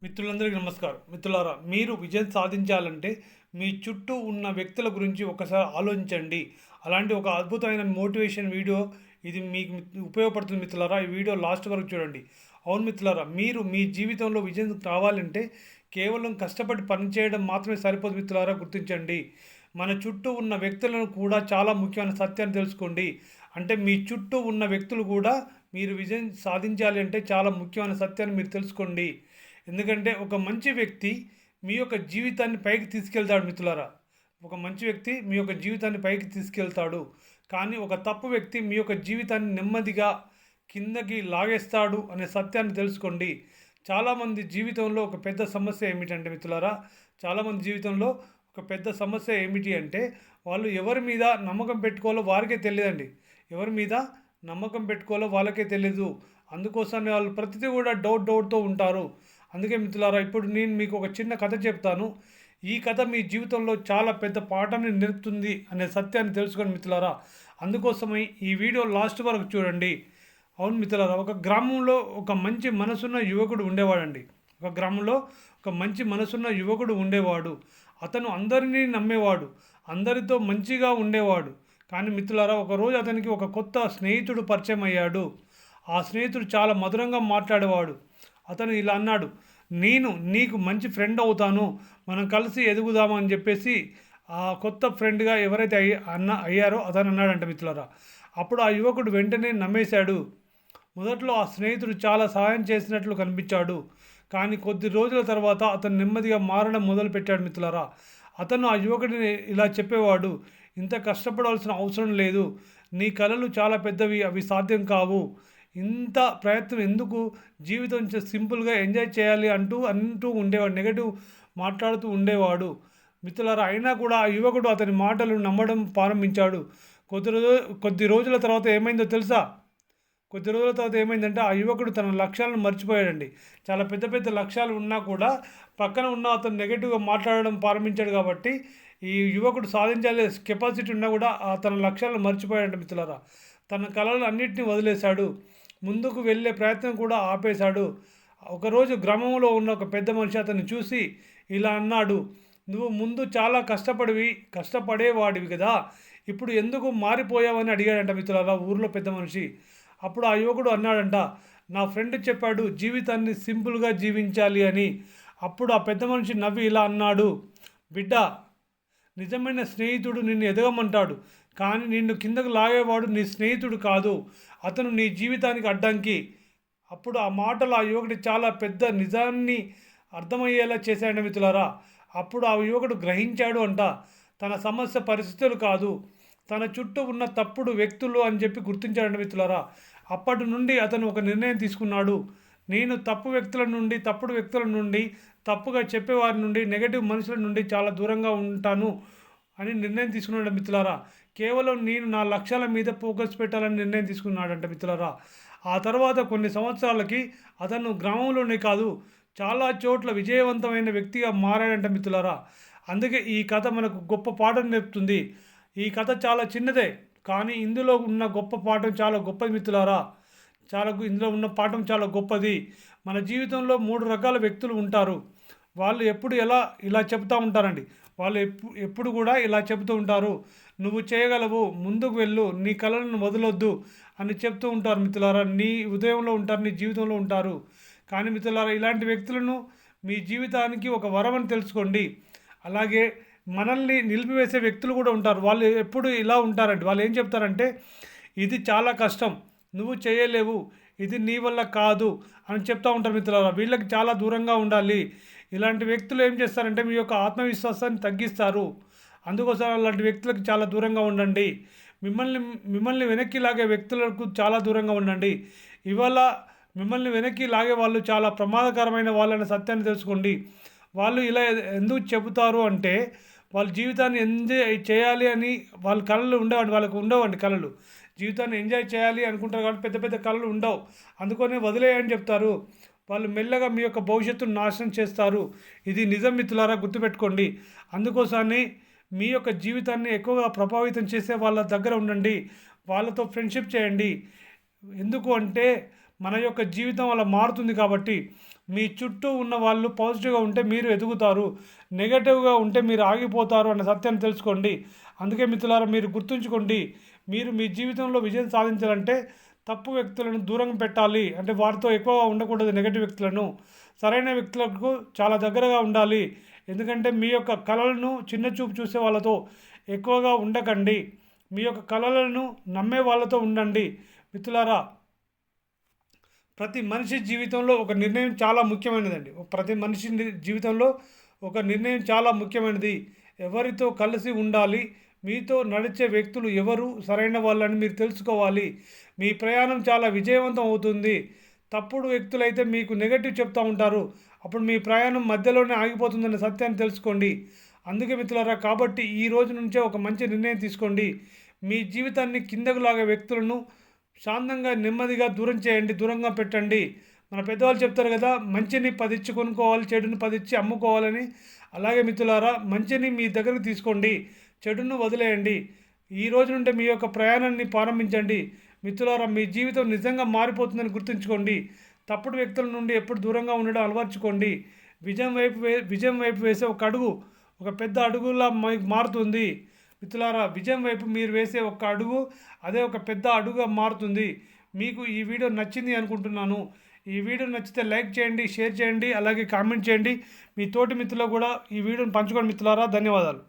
మిత్రులందరికీ నమస్కారం. మిత్రులారా, మీరు విజయం సాధించాలంటే మీ చుట్టూ ఉన్న వ్యక్తుల గురించి ఒకసారి ఆలోచించండి. అలాంటి ఒక అద్భుతమైన మోటివేషన్ వీడియో ఇది మీకు ఉపయోగపడుతుంది మిత్రులారా. ఈ వీడియో లాస్ట్ వరకు చూడండి. అవును మిత్రులారా, మీరు మీ జీవితంలో విజయం కావాలంటే కేవలం కష్టపడి పనిచేయడం మాత్రమే సరిపోదు మిత్రులారా, గుర్తించండి. మన చుట్టూ ఉన్న వ్యక్తులను కూడా చాలా ముఖ్యమైన సత్యాన్ని తెలుసుకోండి. అంటే మీ చుట్టూ ఉన్న వ్యక్తులు కూడా మీరు విజయం సాధించాలి అంటే చాలా ముఖ్యమైన సత్యాన్ని మీరు తెలుసుకోండి. ఎందుకంటే ఒక మంచి వ్యక్తి మీ యొక్క జీవితాన్ని పైకి తీసుకెళ్తాడు మిత్రులారా. ఒక మంచి వ్యక్తి మీ యొక్క జీవితాన్ని పైకి తీసుకెళ్తాడు. కానీ ఒక తప్పు వ్యక్తి మీ యొక్క జీవితాన్ని నెమ్మదిగా కిందకి లాగేస్తాడు అనే సత్యాన్ని తెలుసుకోండి. చాలామంది జీవితంలో ఒక పెద్ద సమస్య ఏమిటంటే మిత్రులారా, చాలామంది జీవితంలో ఒక పెద్ద సమస్య ఏమిటి అంటే వాళ్ళు ఎవరి మీద నమ్మకం పెట్టుకోవాలో వారికే తెలియదండి. ఎవరి మీద నమ్మకం పెట్టుకోవాలో వాళ్ళకే తెలియదు. అందుకోసమే వాళ్ళు ప్రతిదీ కూడా డౌట్తో ఉంటారు. అందుకే మిత్రులారా, ఇప్పుడు నేను మీకు ఒక చిన్న కథ చెప్తాను. ఈ కథ మీ జీవితంలో చాలా పెద్ద పాఠాన్ని నేర్పుతుంది అనే సత్యాన్ని తెలుసుకోండి మిత్రులారా. అందుకోసమై ఈ వీడియో లాస్ట్ వరకు చూడండి. అవును మిత్రులారా, ఒక గ్రామంలో ఒక మంచి మనసున్న యువకుడు ఉండేవాడండి. ఒక గ్రామంలో ఒక మంచి మనసున్న యువకుడు ఉండేవాడు. అతను అందరినీ నమ్మేవాడు, అందరితో మంచిగా ఉండేవాడు. కానీ మిత్రులారా, ఒకరోజు అతనికి ఒక కొత్త స్నేహితుడు పరిచయం అయ్యాడు. ఆ స్నేహితుడు చాలా మధురంగా మాట్లాడేవాడు. అతను ఇలా అన్నాడు, నేను నీకు మంచి ఫ్రెండ్ అవుతాను, మనం కలిసి ఎదుగుదాము అని చెప్పేసి ఆ కొత్త ఫ్రెండ్గా ఎవరైతే అయ్యారో అతను అన్నాడంట మిత్రులారా. అప్పుడు ఆ యువకుడు వెంటనే నమ్మేశాడు. మొదట్లో ఆ స్నేహితుడు చాలా సహాయం చేసినట్లు కనిపించాడు. కానీ కొద్ది రోజుల తర్వాత అతను నెమ్మదిగా మారడం మొదలుపెట్టాడు మిత్రులారా. అతను ఆ యువకుడిని ఇలా చెప్పేవాడు, ఇంత కష్టపడాల్సిన అవసరం లేదు, నీ కలలు చాలా పెద్దవి, అవి సాధ్యం కావు, ఇంత ప్రయత్నం ఎందుకు, జీవితం సింపుల్గా ఎంజాయ్ చేయాలి అంటూ ఉండేవాడు. నెగటివ్ మాట్లాడుతూ ఉండేవాడు మిత్రులారా. అయినా కూడా ఆ యువకుడు అతని మాటలు నమ్మడం ప్రారంభించాడు. కొద్ది రోజుల తర్వాత ఏమైందో తెలుసా? కొద్ది రోజుల తర్వాత ఏమైందంటే ఆ యువకుడు తన లక్ష్యాలను మర్చిపోయాడండి. చాలా పెద్ద పెద్ద లక్ష్యాలు ఉన్నా కూడా పక్కన ఉన్న అతను నెగటివ్గా మాట్లాడడం ప్రారంభించాడు. కాబట్టి ఈ యువకుడు సాధించాలే కెపాసిటీ ఉన్నా కూడా తన లక్ష్యాలను మర్చిపోయాడంట మిత్రులారా. తన కళలు అన్నింటినీ వదిలేశాడు. ముందుకు వెళ్ళే ప్రయత్నం కూడా ఆపేశాడు. ఒకరోజు గ్రామంలో ఉన్న ఒక పెద్ద మనిషి అతన్ని చూసి ఇలా అన్నాడు, నువ్వు ముందు చాలా కష్టపడేవాడివి కదా, ఇప్పుడు ఎందుకు మారిపోయావని అడిగాడంట మిత్రులారా ఊర్లో పెద్ద మనిషి. అప్పుడు ఆ యువకుడు అన్నాడంట, నా ఫ్రెండ్ చెప్పాడు జీవితాన్ని సింపుల్గా జీవించాలి అని. అప్పుడు ఆ పెద్ద మనిషి నవ్వి ఇలా అన్నాడు, బిడ్డ, నిజమైన స్నేహితుడు నిన్ను ఎదగమంటాడు, కానీ నిన్ను కిందకు లాగేవాడు నీ స్నేహితుడు కాదు, అతను నీ జీవితానికి అడ్డంకి. అప్పుడు ఆ మాటలు ఆ యువకుడి చాలా పెద్ద నిజాన్ని అర్థమయ్యేలా చేశాడు మిత్రులారా. అప్పుడు ఆ యువకుడు గ్రహించాడు అంట, తన సమస్య పరిస్థితులు కాదు, తన చుట్టూ ఉన్న తప్పుడు వ్యక్తులు అని చెప్పి గుర్తించాడు మిత్రులారా. అప్పటి నుండి అతను ఒక నిర్ణయం తీసుకున్నాడు, నేను తప్పుడు వ్యక్తుల నుండి, తప్పుగా చెప్పేవారి నుండి, నెగటివ్ మనుషుల నుండి చాలా దూరంగా ఉంటాను అని నిర్ణయం తీసుకున్నాడు మిత్రులారా. కేవలం నేను నా లక్ష్యాల మీద ఫోకస్ పెట్టాలని నిర్ణయం తీసుకున్నాడంట మిత్రులారా. ఆ తర్వాత కొన్ని సంవత్సరాలకి అతను గ్రామంలోనే కాదు చాలా చోట్ల విజయవంతమైన వ్యక్తిగా మారాడంట మిత్రులారా. అందుకే ఈ కథ మనకు గొప్ప పాఠం నేర్పుతుంది. ఈ కథ చాలా చిన్నదే, కానీ ఇందులో ఉన్న గొప్ప పాఠం చాలా గొప్పది మిత్రులారా. ఇందులో ఉన్న పాఠం చాలా గొప్పది. మన జీవితంలో 3 రకాల వ్యక్తులు ఉంటారు. వాళ్ళు ఇలా చెప్తూ ఉంటారండి. వాళ్ళు ఎప్పుడు కూడా ఇలా చెబుతూ ఉంటారు, నువ్వు చేయగలవు, ముందుకు వెళ్ళు, నీ కళలను వదలొద్దు అని చెప్తూ ఉంటారు మిత్రులారా. నీ ఉదయంలో ఉంటారు, నీ జీవితంలో ఉంటారు. కానీ మిత్రులారా, ఇలాంటి వ్యక్తులను మీ జీవితానికి ఒక వరం అని తెలుసుకోండి. అలాగే మనల్ని నిలిపివేసే వ్యక్తులు కూడా ఉంటారు. వాళ్ళు ఎప్పుడు ఇలా ఉంటారండి. వాళ్ళు ఏం చెప్తారంటే, ఇది చాలా కష్టం, నువ్వు చేయలేవు, ఇది నీ వల్ల కాదు అని చెప్తూ ఉంటారు మిత్రులారా. వీళ్ళకి చాలా దూరంగా ఉండాలి. ఇలాంటి వ్యక్తులు ఏం చేస్తారంటే మీ యొక్క ఆత్మవిశ్వాసాన్ని తగ్గిస్తారు. అందుకోసం అలాంటి వ్యక్తులకు చాలా దూరంగా ఉండండి. మిమ్మల్ని వెనక్కి లాగే వ్యక్తులకు చాలా దూరంగా ఉండండి. ఇవాళ మిమ్మల్ని వెనక్కి లాగే వాళ్ళు చాలా ప్రమాదకరమైన వాళ్ళని సత్యాన్ని తెలుసుకోండి. వాళ్ళు ఇలా ఎందుకు చెబుతారు అంటే, వాళ్ళ జీవితాన్ని ఎంజాయ్ చేయాలి అని వాళ్ళ కళలు ఉండవండి. వాళ్ళకు ఉండవండి కళలు. జీవితాన్ని ఎంజాయ్ చేయాలి అనుకుంటారు కాబట్టి పెద్ద పెద్ద కళలు ఉండవు. అందుకనే వదిలేయని చెప్తారు. వాళ్ళు మెల్లగా మీ యొక్క భవిష్యత్తును నాశనం చేస్తారు. ఇది నిజం మిత్రులారా, గుర్తుపెట్టుకోండి. అందుకోసాన్ని మీ యొక్క జీవితాన్ని ఎక్కువగా ప్రభావితం చేసే వాళ్ళ దగ్గర ఉండండి. వాళ్ళతో ఫ్రెండ్షిప్ చేయండి. ఎందుకు అంటే మన యొక్క జీవితం అలా మారుతుంది కాబట్టి. మీ చుట్టూ ఉన్న వాళ్ళు పాజిటివ్గా ఉంటే మీరు ఎదుగుతారు, నెగటివ్గా ఉంటే మీరు ఆగిపోతారు అన్న సత్యాన్ని తెలుసుకోండి. అందుకే మిత్రులారా, మీరు గుర్తుంచుకోండి, మీరు మీ జీవితంలో విజయం సాధించాలంటే తప్పు వ్యక్తులను దూరంగా పెట్టాలి. అంటే వారితో ఎక్కువగా ఉండకూడదు. నెగటివ్ వ్యక్తులను, సరైన వ్యక్తులకు చాలా దగ్గరగా ఉండాలి. ఎందుకంటే మీ యొక్క కళలను చిన్న చూపు చూసే వాళ్ళతో ఎక్కువగా ఉండకండి. మీ యొక్క కళలను నమ్మే వాళ్ళతో ఉండండి. మిత్రులారా, ప్రతి మనిషి జీవితంలో ఒక నిర్ణయం చాలా ముఖ్యమైనదండి. ప్రతి మనిషి జీవితంలో ఒక నిర్ణయం చాలా ముఖ్యమైనది. ఎవరితో కలిసి ఉండాలి, మీతో నడిచే వ్యక్తులు ఎవరు సరైన వాళ్ళని మీరు తెలుసుకోవాలి. మీ ప్రయాణం చాలా విజయవంతం అవుతుంది. తప్పుడు వ్యక్తులైతే మీకు నెగటివ్ చెప్తూ ఉంటారు. అప్పుడు మీ ప్రయాణం మధ్యలోనే ఆగిపోతుందన్న సత్యాన్ని తెలుసుకోండి. అందుకే మిత్రులారా, కాబట్టి ఈ రోజు నుంచే ఒక మంచి నిర్ణయం తీసుకోండి. మీ జీవితాన్ని కిందకు లాగే వ్యక్తులను శాంతంగా నెమ్మదిగా దూరం చేయండి, దూరంగా పెట్టండి. మన పెద్దవాళ్ళు చెప్తారు కదా, మంచిని 10 ఇచ్చి కొనుక్కోవాలి, చెడుని 10 ఇచ్చి అమ్ముకోవాలని. అలాగే మిత్రులారా, మంచిని మీ దగ్గరకు తీసుకోండి, చెడును వదిలేయండి. ఈ రోజు నుండి మీ యొక్క ప్రయాణాన్ని ప్రారంభించండి. మిత్రులారా, మీ జీవితం నిజంగా మారిపోతుందని గుర్తుంచుకోండి. తప్పుడు వ్యక్తుల నుండి ఎప్పుడు దూరంగా ఉండడం అలవర్చుకోండి. విజయం వైపు వేసే ఒక అడుగు ఒక పెద్ద అడుగులా మీకు మారుతుంది. మిత్రులారా, విజయం వైపు మీరు వేసే ఒక అడుగు అదే ఒక పెద్ద అడుగుగా మారుతుంది. మీకు ఈ వీడియో నచ్చింది అనుకుంటున్నాను. ఈ వీడియో నచ్చితే లైక్ చేయండి, షేర్ చేయండి, అలాగే కామెంట్ చేయండి. మీ తోటి మిత్రులకు కూడా ఈ వీడియోని పంచుకోండి. మిత్రులారా, ధన్యవాదాలు.